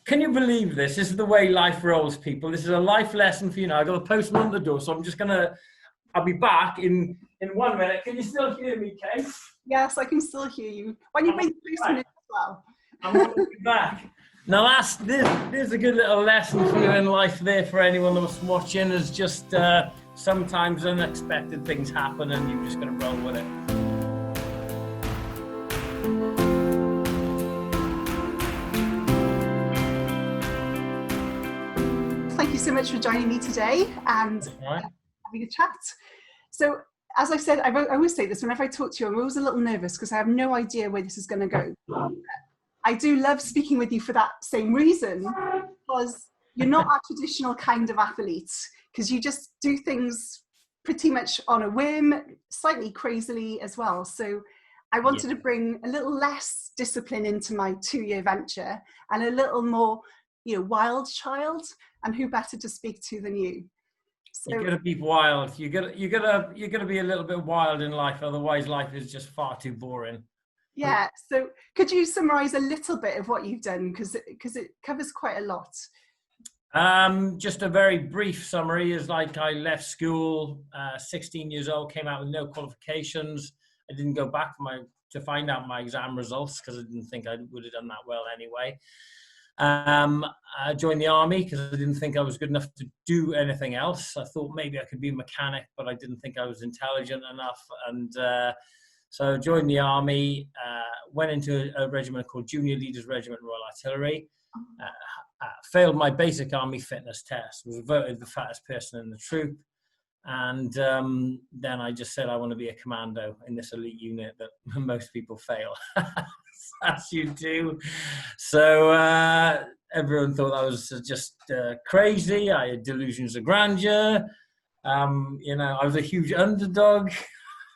Can you believe this? This is the way life rolls, people. This is a life lesson for you now. I got a postman on the door, so I'll be back in 1 minute. Can you still hear me, Kate? Yes, I can still hear you. When you bring the postman in as well. I'm going to be back. Now, there's a good little lesson for you in life there for anyone that's watching. Is just sometimes unexpected things happen and you've just got to roll with it. Thank you so much for joining me today and having a chat. So, as I said, I always say this whenever I talk to you, I'm always a little nervous because I have no idea where this is going to go. I do love speaking with you for that same reason, because you're not a traditional kind of athlete, because you just do things pretty much on a whim, slightly crazily as well. So I wanted to bring a little less discipline into my 2-year venture and a little more, wild child. And who better to speak to than you? So, you gotta be wild. You gotta be a little bit wild in life. Otherwise, life is just far too boring. Yeah. So, could you summarize a little bit of what you've done, because it covers quite a lot? Just a very brief summary is like I left school, 16 years old, came out with no qualifications. I didn't go back to find out my exam results because I didn't think I would have done that well anyway. I joined the army because I didn't think I was good enough to do anything else. I thought maybe I could be a mechanic, but I didn't think I was intelligent enough. And so I joined the army, went into a regiment called Junior Leaders Regiment Royal Artillery, failed my basic army fitness test, was voted the fattest person in the troop. And then I just said I want to be a commando in this elite unit that most people fail. As you do. So everyone thought I was just crazy. I had delusions of grandeur. I was a huge underdog.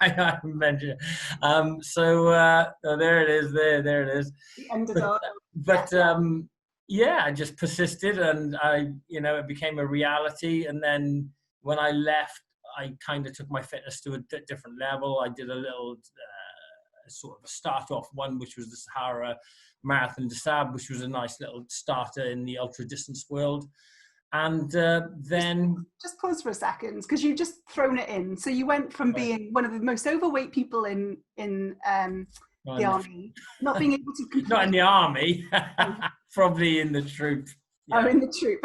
I mentioned. There it is. There it is. The underdog. But I just persisted, and it became a reality. And then when I left, I kind of took my fitness to a different level. I did a little sort of a start off one, which was the Sahara Marathon des Sables, which was a nice little starter in the ultra distance world. And then just pause for a second, because you've just thrown it in. So you went from being one of the most overweight people in the army, not being able to complete not in the army, probably in the troop. Yeah. Oh, in the troop.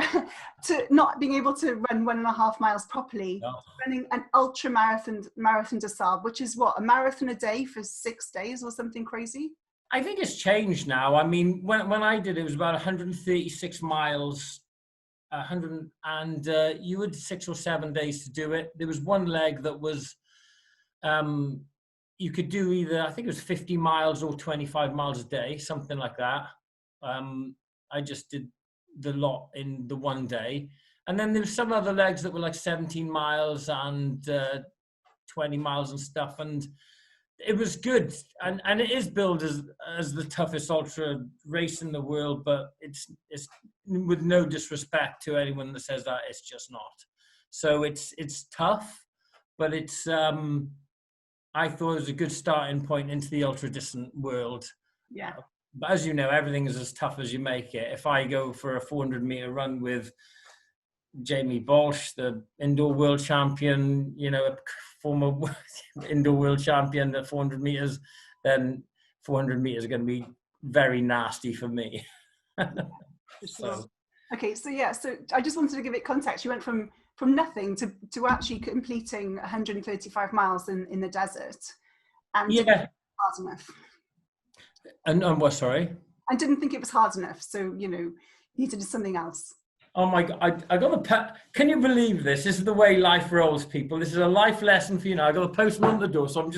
To not being able to run 1.5 miles properly, running an ultra marathon des Sables, which is what, a marathon a day for 6 days or something crazy? I think it's changed now. I mean, when I did it, was about 136 miles, and you had 6 or 7 days to do it. There was one leg that was, you could do either, I think it was 50 miles or 25 miles a day, something like that. I just did the lot in the one day, and then there's some other legs that were like 17 miles and 20 miles and stuff, and it was good, and it is billed as the toughest ultra race in the world, but it's with no disrespect to anyone that says that, it's just not. So it's tough, but it's I thought it was a good starting point into the ultra distant world. Yeah. But as you know, everything is as tough as you make it. If I go for a 400-meter run with Jamie Bolsh, the indoor world champion, a former indoor world champion at 400 meters, then 400 meters are going to be very nasty for me. So I just wanted to give it context. You went from nothing to actually completing 135 miles in the desert, and hard enough. And what? Sorry. I didn't think it was hard enough, so you need to do something else. Oh my God! I got a. Can you believe this? This is the way life rolls, people. This is a life lesson for you now. I got a postman on the door, so I'll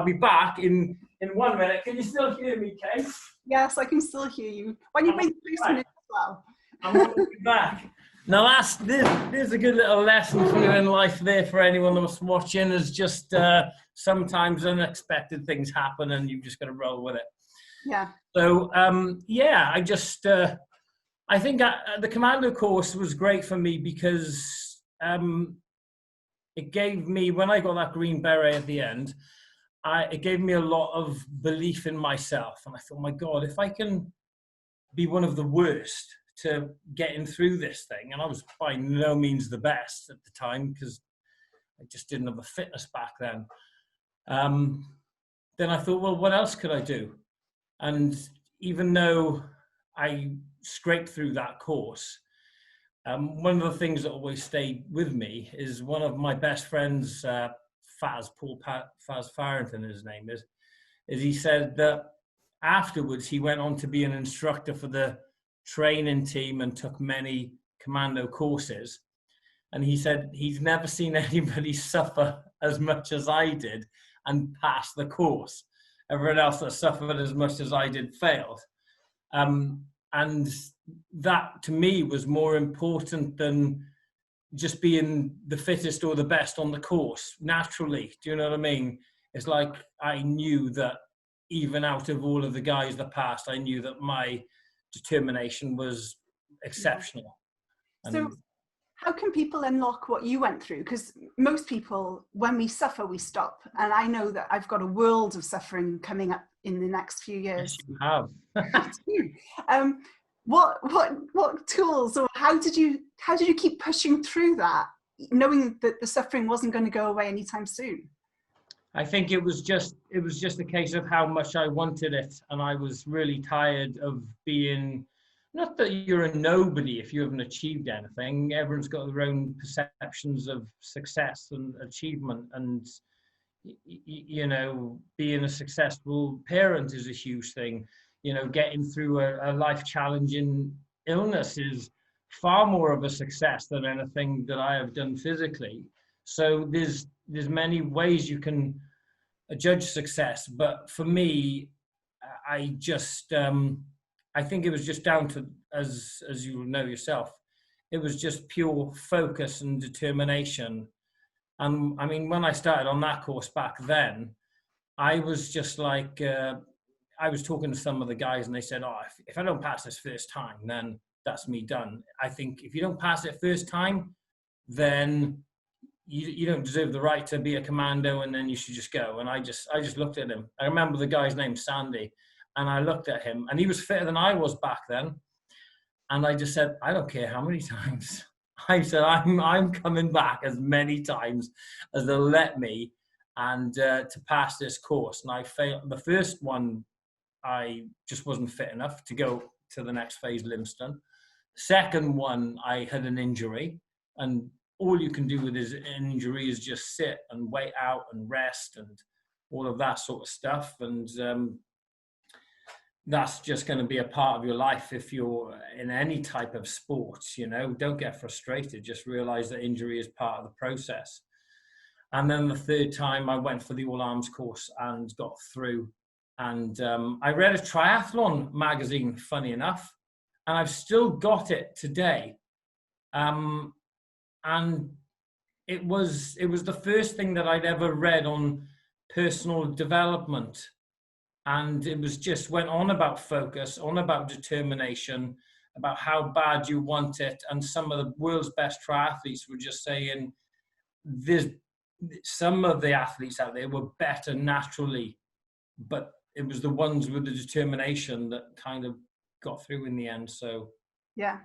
be back in 1 minute. Can you still hear me, Kate? Yes, I can still hear you. When you bring the postman in as well. I'm going to be back. Now there's a good little lesson for you in life there for anyone that's watching. Is just sometimes unexpected things happen and you've just got to roll with it. Yeah. So I think the Commando course was great for me because it gave me, when I got that green beret at the end, it gave me a lot of belief in myself. And I thought, my God, if I can be one of the worst to getting through this thing. And I was by no means the best at the time because I just didn't have the fitness back then. Then I thought, well, what else could I do? And even though I scraped through that course, one of the things that always stayed with me is one of my best friends, Faz Farrington, his name is he said that afterwards he went on to be an instructor for the training team and took many commando courses. And he said he's never seen anybody suffer as much as I did and pass the course. Everyone else that suffered as much as I did failed. And that to me was more important than just being the fittest or the best on the course naturally. Do you know what I mean? It's like I knew that even out of all of the guys that passed, I knew that my determination was exceptional. So how can people unlock what you went through? Because most people, when we suffer, we stop. And I know that I've got a world of suffering coming up in the next few years. Yes, you have. What tools, or how did you keep pushing through that, knowing that the suffering wasn't going to go away anytime soon? I think it was just a case of how much I wanted it, and I was really tired of being, not that you're a nobody if you haven't achieved anything. Everyone's got their own perceptions of success and achievement, and you know, being a successful parent is a huge thing. You know, getting through a life-challenging illness is far more of a success than anything that I have done physically. So there's many ways you can judge success, but for me, I just I think it was just down to, as you know yourself, it was just pure focus and determination. And I mean, when I started on that course back then, I was just like, I was talking to some of the guys and they said, oh, if I don't pass this first time, then that's me done. I think if you don't pass it first time, then you don't deserve the right to be a commando, and then you should just go. And I just looked at him. I remember the guy's name, Sandy, and I looked at him, and he was fitter than I was back then. And I just said, I don't care how many times. I said, I'm coming back as many times as they'll let me, and to pass this course. And I failed the first one. I just wasn't fit enough to go to the next phase, Limston. Second one, I had an injury, and all you can do with an injury is just sit and wait out and rest and all of that sort of stuff. And that's just going to be a part of your life if you're in any type of sport. You know, don't get frustrated. Just realize that injury is part of the process. And then the third time, I went for the All Arms course and got through. And I read a triathlon magazine, funny enough, and I've still got it today. And it was the first thing that I'd ever read on personal development. And it was just went on about focus, on about determination, about how bad you want it. And some of the world's best triathletes were just saying, some of the athletes out there were better naturally, but it was the ones with the determination that kind of got through in the end. So yeah,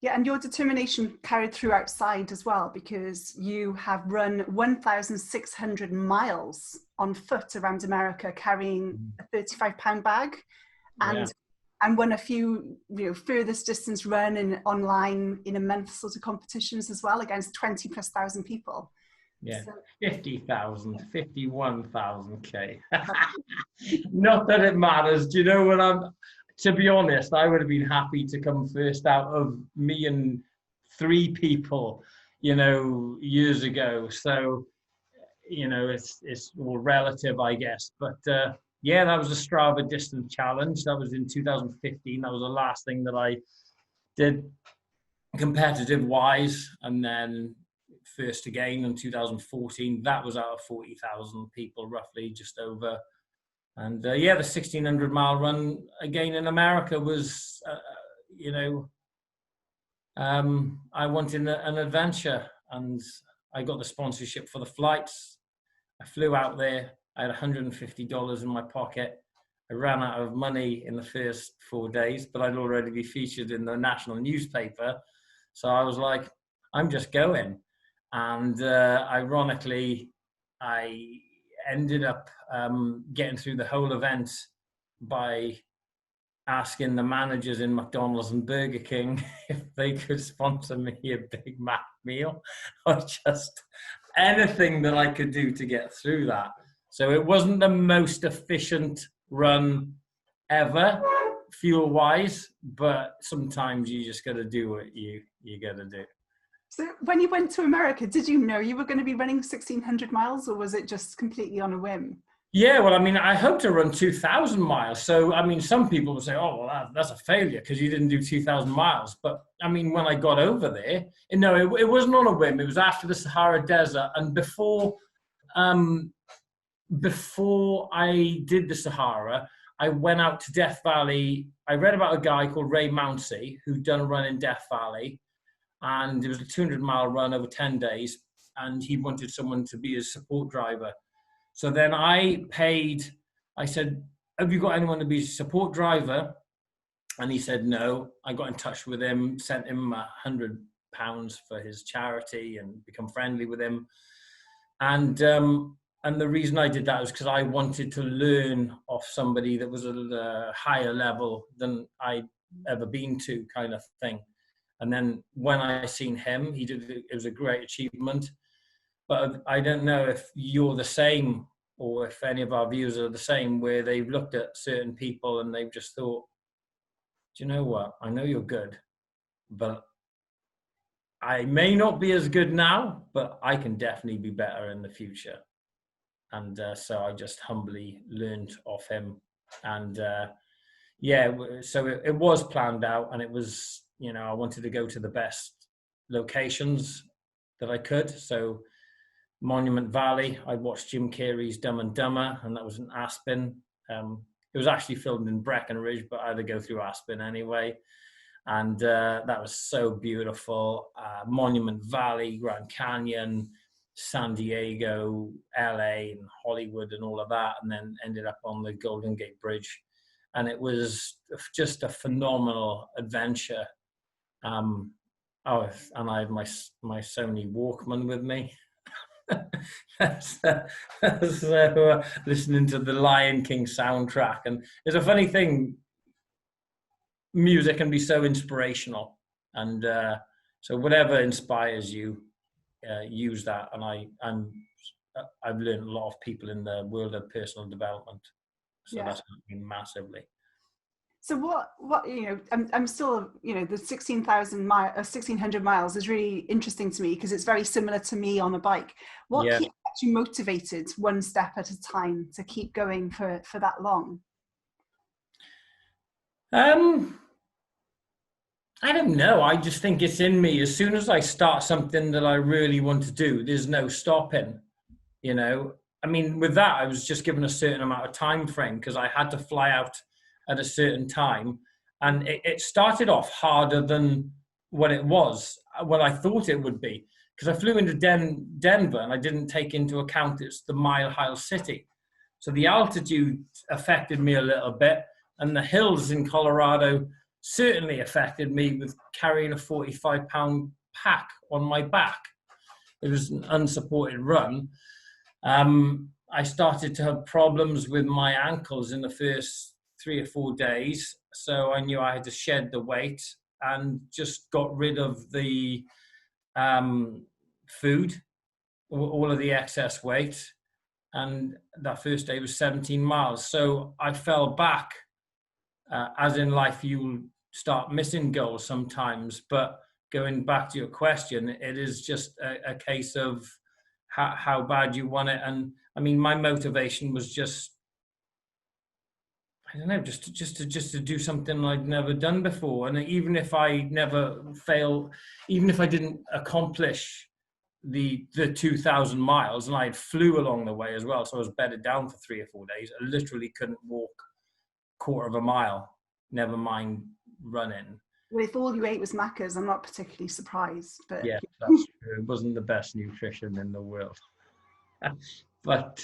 and your determination carried through outside as well, because you have run 1,600 miles on foot around America carrying a 35-pound bag, and won a few, furthest distance run online in a month sort of competitions as well against 20,000+ people. Yeah, so 50,000, 51,000K. Not that it matters. Do you know what to be honest, I would have been happy to come first out of me and 3 people, years ago. So, it's all relative, I guess. But yeah, that was a Strava distance challenge. That was in 2015. That was the last thing that I did competitive wise. And then first again in 2014, that was out of 40,000 people, roughly, just over. And yeah, the 1,600-mile run again in America was, I wanted an adventure, and I got the sponsorship for the flights. I flew out there. I had $150 in my pocket. I ran out of money in the first 4 days, but I'd already be featured in the national newspaper. So I was like, I'm just going. And ironically, I ended up getting through the whole event by asking the managers in McDonald's and Burger King if they could sponsor me a Big Mac meal, or just anything that I could do to get through that. So it wasn't the most efficient run ever, fuel-wise, but sometimes you just got to do what you got to do. So when you went to America, did you know you were going to be running 1,600 miles, or was it just completely on a whim? Yeah, well, I mean, I hope to run 2,000 miles. So, I mean, some people will say, oh, well, that's a failure because you didn't do 2,000 miles. But, I mean, when I got over there, no, it wasn't on a whim. It was after the Sahara Desert. And before I did the Sahara, I went out to Death Valley. I read about a guy called Ray Mounsey who'd done a run in Death Valley. And it was a 200-mile run over 10 days. And he wanted someone to be his support driver. So then I said, have you got anyone to be a support driver? And he said, no. I got in touch with him, sent him £100 for his charity and become friendly with him. And the reason I did that was because I wanted to learn off somebody that was at a higher level than I'd ever been to, kind of thing. And then when I seen him, it was a great achievement. But I don't know if you're the same or if any of our viewers are the same, where they've looked at certain people and they've just thought, do you know what? I know you're good, but I may not be as good now, but I can definitely be better in the future. And so I just humbly learned off him. And yeah, so it was planned out, and it was, you know, I wanted to go to the best locations that I could. So Monument Valley, I watched Jim Carrey's Dumb and Dumber, and that was in Aspen. It was actually filmed in Breckenridge, but I had to go through Aspen anyway. And that was so beautiful. Monument Valley, Grand Canyon, San Diego, LA, and Hollywood, and all of that, and then ended up on the Golden Gate Bridge. And it was just a phenomenal adventure. And I had my Sony Walkman with me. So, listening to the Lion King soundtrack. And it's a funny thing, music can be so inspirational, and so whatever inspires you, use that. And I've learned a lot of people in the world of personal development, so yeah. That's helped me massively. So what you know, I'm still, you know, the 1,600 miles is really interesting to me because it's very similar to me on a bike. What keeps you motivated one step at a time to keep going for that long? I don't know. I just think it's in me. As soon as I start something that I really want to do, there's no stopping, you know. I mean, with that, I was just given a certain amount of time frame because I had to fly out at a certain time, and it started off harder than what it was, what I thought it would be, because I flew into Denver and I didn't take into account it's the Mile High City, so the altitude affected me a little bit, and the hills in Colorado certainly affected me with carrying a 45-pound pack on my back. It was an unsupported run. I started to have problems with my ankles in the first 3 or 4 days, so I knew I had to shed the weight and just got rid of the food, all of the excess weight. And that first day was 17 miles. So I fell back. As in life, you start missing goals sometimes, but going back to your question, it is just a case of how bad you want it. And I mean, my motivation was just, I don't know, just to do something I'd never done before. And even if I never fail, even if I didn't accomplish the 2,000 miles, and I flew along the way as well, so I was bedded down for 3 or 4 days. I literally couldn't walk a quarter of a mile, never mind running. Well, if all you ate was Macca's, I'm not particularly surprised. But yeah, that's true. It wasn't the best nutrition in the world. But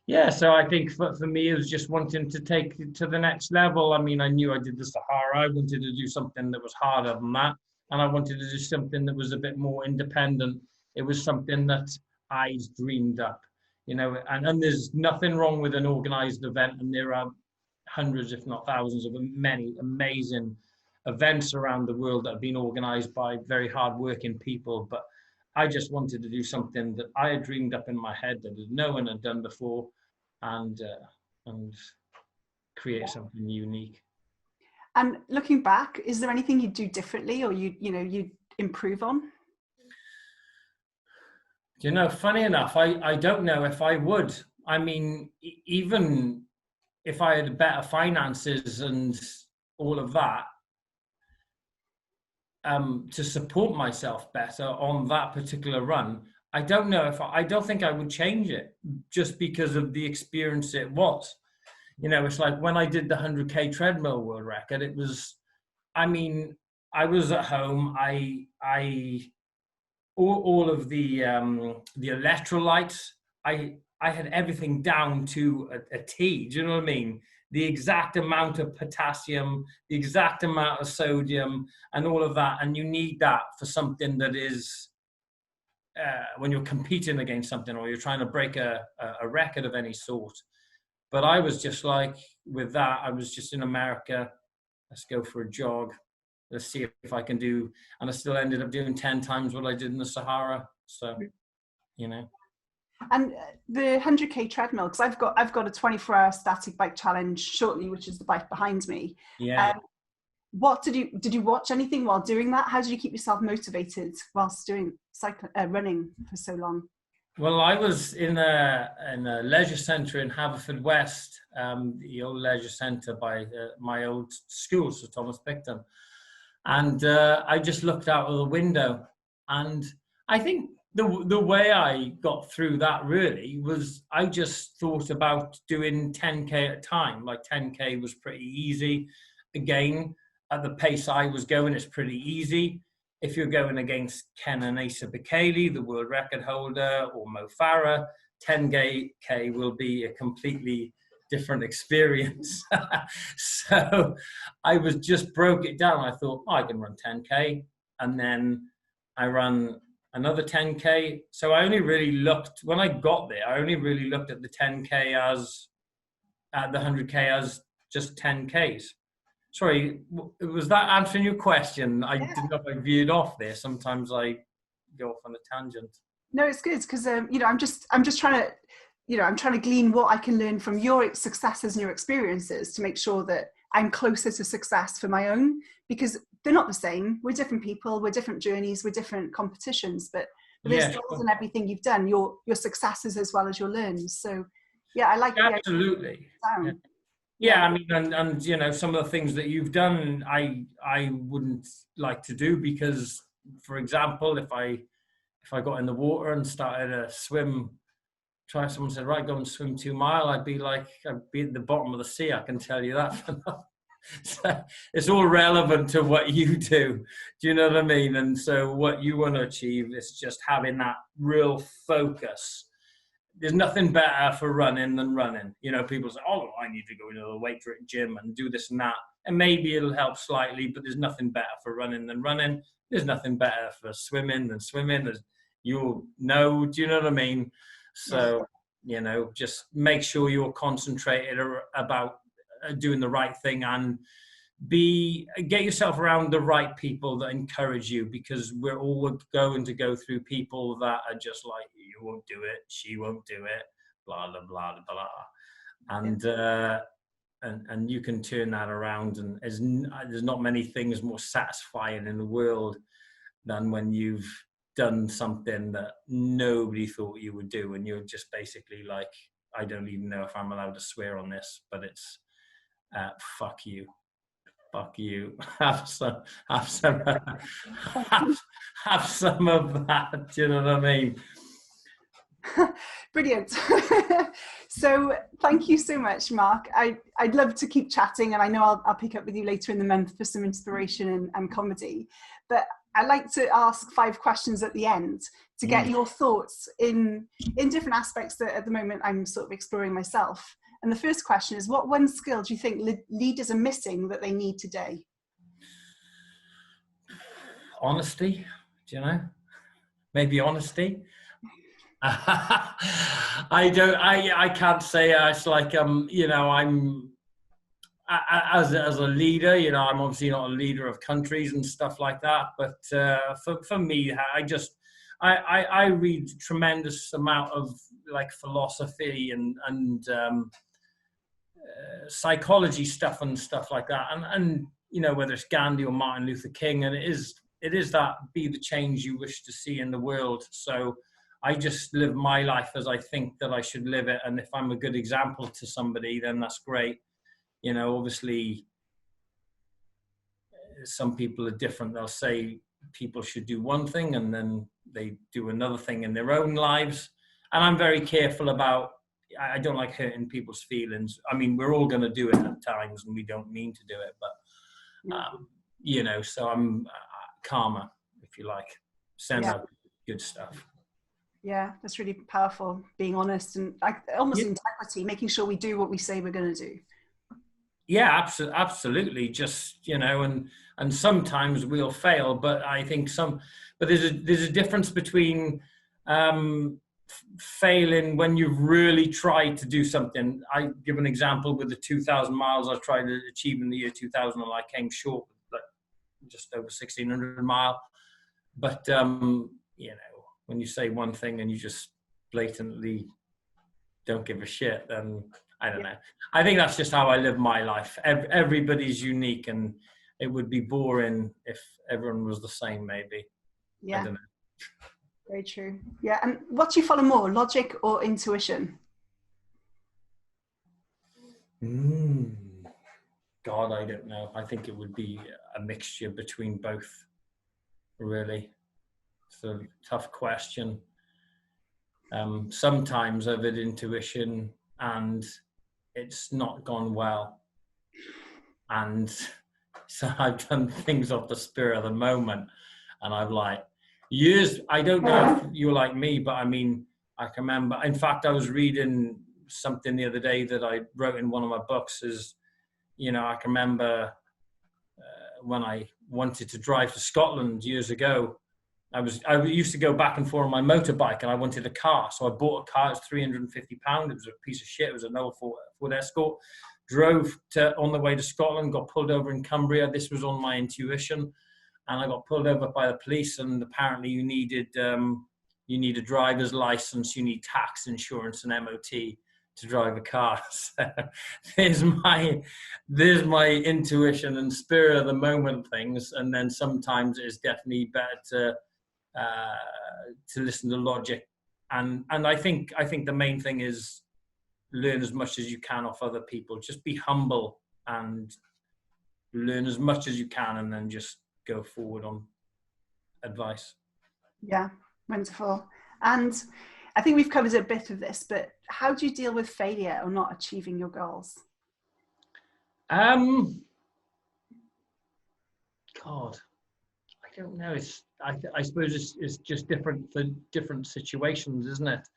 Yeah, so I think for me, it was just wanting to take it to the next level. I mean, I knew I did the Sahara. I wanted to do something that was harder than that. And I wanted to do something that was a bit more independent. It was something that I dreamed up, and there's nothing wrong with an organized event. And there are hundreds, if not thousands, of many amazing events around the world that have been organized by very hardworking people. But I just wanted to do something that I had dreamed up in my head that no one had done before, and create something unique. And looking back, is there anything you'd do differently, or you'd improve on? Funny enough, I don't know if I would. I mean, even if I had better finances and all of that, to support myself better on that particular run, I don't know I don't think I would change it, just because of the experience it was. It's like when I did the 100K treadmill world record, it was, I mean, I was at home. All of the electrolytes, I had everything down to a T. Do you know what I mean? The exact amount of potassium, the exact amount of sodium, and all of that. And you need that for something that is, when you're competing against something, or you're trying to break a record of any sort. But I was just like, with that, I was just in America. Let's go for a jog. Let's see if I can do. And I still ended up doing 10 times what I did in the Sahara. So, And the 100K treadmill, because I've got a 24-hour static bike challenge shortly, which is the bike behind me. Yeah. What did you watch anything while doing that? How did you keep yourself motivated whilst doing running for so long? Well, I was in a leisure centre in Haverfordwest, the old leisure centre by my old school, Sir Thomas Picton. And I just looked out of the window. And I think the way I got through that really was I just thought about doing 10K at a time. Like 10K was pretty easy. Again, at the pace I was going, it's pretty easy. If you're going against Ken and Asa Bekele, the world record holder, or Mo Farah, 10K will be a completely different experience. So I was just broke it down. I thought, I can run 10K, and then I run another 10K. So I only really looked, when I got there, I only really looked at the 10K as, the 100K as just 10Ks. Sorry, was that answering your question? I didn't know if I veered off there. Sometimes I go off on a tangent. No, it's good because I'm just trying to, I'm trying to glean what I can learn from your successes and your experiences to make sure that I'm closer to success for my own, because they're not the same. We're different people, we're different journeys, we're different competitions, but there's skills in everything you've done, your successes as well as your learns. So yeah, I like absolutely. Yeah, I mean, and some of the things that you've done, I wouldn't like to do, because, for example, if I got in the water and started a swim, someone said, right, go and swim 2 miles, I'd be at the bottom of the sea. I can tell you that. So it's all relevant to what you do. Do you know what I mean? And so what you want to achieve is just having that real focus. There's nothing better for running than running. People say, oh, I need to go into the weight gym and do this and that. And maybe it'll help slightly, but there's nothing better for running than running. There's nothing better for swimming than swimming. Do you know what I mean? So, just make sure you're concentrated about doing the right thing, and get yourself around the right people that encourage you, because we're all going to go through people that are just like, you won't do it, she won't do it, blah blah blah blah, and you can turn that around. And there's not many things more satisfying in the world than when you've done something that nobody thought you would do, and you're just basically like, I don't even know if I'm allowed to swear on this, but it's fuck you. Fuck you. Have some of that. Do you know what I mean? Brilliant. So thank you so much, Mark. I'd love to keep chatting, and I know I'll pick up with you later in the month for some inspiration and comedy. But I like to ask 5 questions at the end to get your thoughts in different aspects that at the moment I'm sort of exploring myself. And the first question is, what one skill do you think leaders are missing that they need today? Honesty, do you know? Maybe honesty. I can't say. It's like, you know, as a leader, you know, I'm obviously not a leader of countries and stuff like that. But for me, I read tremendous amount of like philosophy and psychology stuff and stuff like that. And you know, whether it's Gandhi or Martin Luther King, and it is that be the change you wish to see in the world. So I just live my life as I think that I should live it. And if I'm a good example to somebody, then that's great. You know, obviously, some people are different. They'll say people should do one thing and then they do another thing in their own lives. And I'm very careful about, I don't like hurting people's feelings. I mean, we're all going to do it at times and we don't mean to do it. But, you know, so I'm calmer, if you like, send out good stuff. Yeah, that's really powerful, being honest and almost integrity, making sure we do what we say we're going to do. Yeah, absolutely. Just, you know, and sometimes we'll fail, but I think but there's a difference between failing when you've really tried to do something. I give an example with the 2,000 miles I tried to achieve in the year 2000, and I came short, like just over 1,600 miles. But you know, when you say one thing and you just blatantly don't give a shit, then I don't know. I think that's just how I live my life. Everybody's unique, and it would be boring if everyone was the same, maybe. Yeah. I don't know. Very true. Yeah. And what do you follow more, logic or intuition? God, I don't know. I think it would be a mixture between both, really. It's a tough question. Sometimes I've had intuition and it's not gone well. And so I've done things off the spur of the moment. And I've like, I don't know if you're like me, but I mean, I can remember, in fact, I was reading something the other day that I wrote in one of my books is, you know, I can remember when I wanted to drive to Scotland years ago, I used to go back and forth on my motorbike and I wanted a car. So I bought a car, it was £350. It was a piece of shit. It was an old Ford Escort. Drove on the way to Scotland, got pulled over in Cumbria. This was on my intuition. And I got pulled over by the police, and apparently you need a driver's license, you need tax, insurance, and MOT to drive a car. So there's my intuition and spirit of the moment things. And then sometimes it's definitely better to listen to logic. And I think the main thing is learn as much as you can off other people. Just be humble and learn as much as you can, and then just go forward on advice. Yeah, wonderful. And I think we've covered a bit of this, but how do you deal with failure or not achieving your goals? God, I don't know. I suppose it's just different for different situations, isn't it?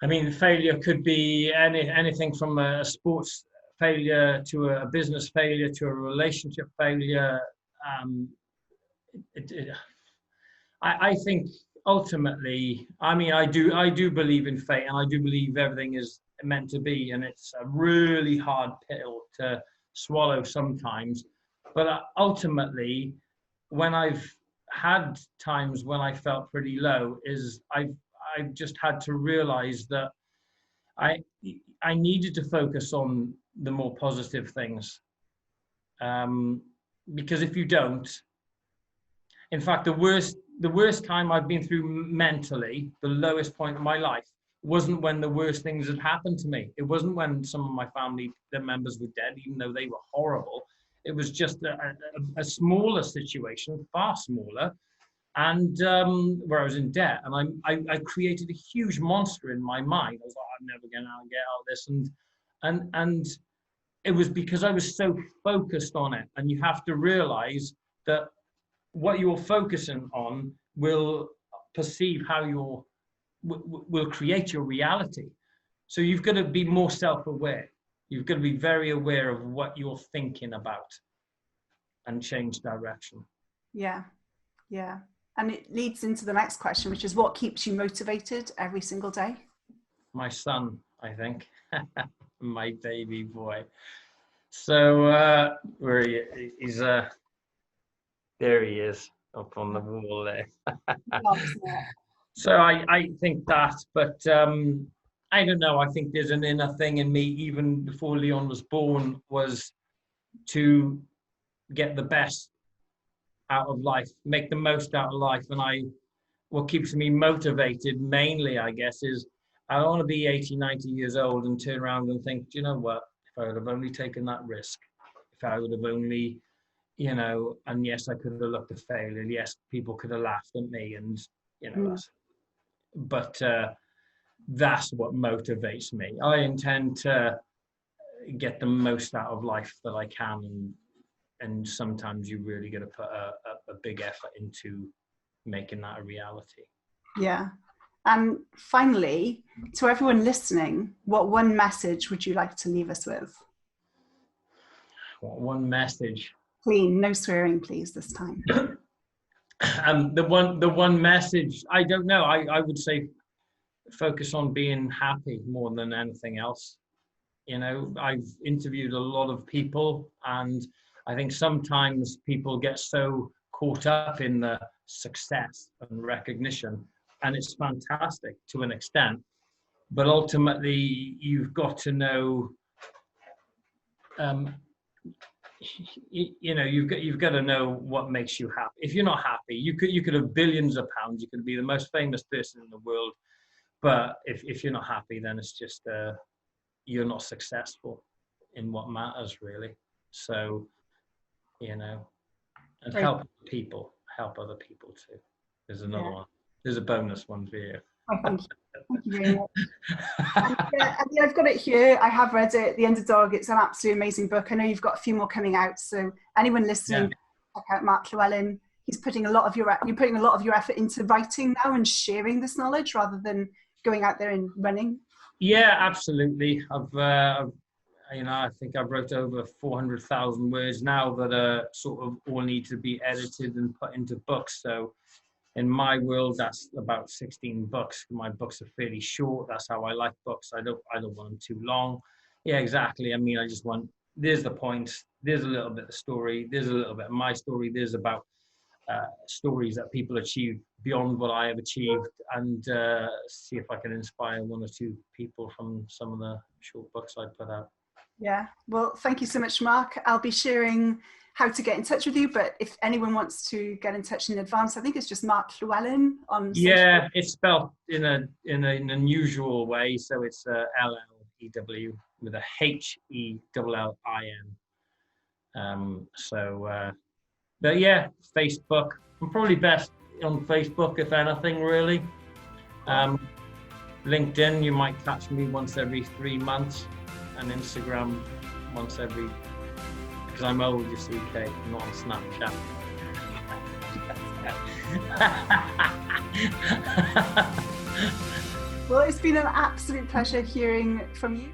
I mean, failure could be anything from a sports failure to a business failure to a relationship failure. I think ultimately, I mean, I do believe in fate, and I do believe everything is meant to be, and it's a really hard pill to swallow sometimes. But ultimately, when I've had times when I felt pretty low, I've just had to realize that I needed to focus on the more positive things. Because if you don't, in fact, the worst time I've been through mentally, the lowest point of my life, wasn't when the worst things had happened to me. It wasn't when some of my family members were dead, even though they were horrible. It was just a smaller situation, far smaller, and where I was in debt, and I created a huge monster in my mind. I was like, I'm never going to get out of this, and it was because I was so focused on it. And you have to realize that what you're focusing on will perceive how will create your reality. So you've got to be more self-aware. You've got to be very aware of what you're thinking about and change direction. Yeah, yeah. And it leads into the next question, which is what keeps you motivated every single day? My son, I think. My baby boy. So where he's there he is up on the wall there. So I think that, but I don't know. I think there's an inner thing in me, even before Leon was born, was to get the best out of life, make the most out of life. And what keeps me motivated mainly, I guess, is I don't want to be 80, 90 years old and turn around and think, do you know what, if I would have only taken that risk, if I would have only, you know, and yes, I could have looked at failure. Yes, people could have laughed at me and, you know, but that's what motivates me. I intend to get the most out of life that I can, and sometimes you really got to put a big effort into making that a reality. Yeah. And finally, to everyone listening, what one message would you like to leave us with? What one message? Clean, no swearing, please, this time. The one message, I don't know. I would say focus on being happy more than anything else. You know, I've interviewed a lot of people, and I think sometimes people get so caught up in the success and recognition, and it's fantastic to an extent, but ultimately you've got to know, you know, you've got to know what makes you happy. If you're not happy, you could have billions of pounds, you could be the most famous person in the world, but if you're not happy, then it's just you're not successful in what matters, really. So, you know, and help other people too. There's another one. There's a bonus one for you. Oh, thank you. Thank you very much. And I've got it here. I have read it, The Underdog. It's an absolutely amazing book. I know you've got a few more coming out. So anyone listening, check out Mark Llewhellin. You're putting a lot of your effort into writing now and sharing this knowledge rather than going out there and running. Yeah, absolutely. You know, I think I've wrote over 400,000 words now that sort of all need to be edited and put into books. So in my world, that's about 16 books. My books are fairly short. That's how I like books. I don't want them too long. Yeah, exactly. I mean, I just want, there's the points. There's a little bit of story. There's a little bit of my story. There's about stories that people achieve beyond what I have achieved, and see if I can inspire one or two people from some of the short books I put out. Yeah, well, thank you so much, Mark. I'll be sharing how to get in touch with you, but if anyone wants to get in touch in advance, I think it's just Mark Llewhellin on yeah social. It's spelled in an unusual way, so it's LLEW with a HELLIN. But yeah, Facebook. I'm probably best on Facebook, if anything, really. LinkedIn, you might catch me once every 3 months, and Instagram once every, because I'm old, you see, Kate, I'm not on Snapchat. Well, it's been an absolute pleasure hearing from you.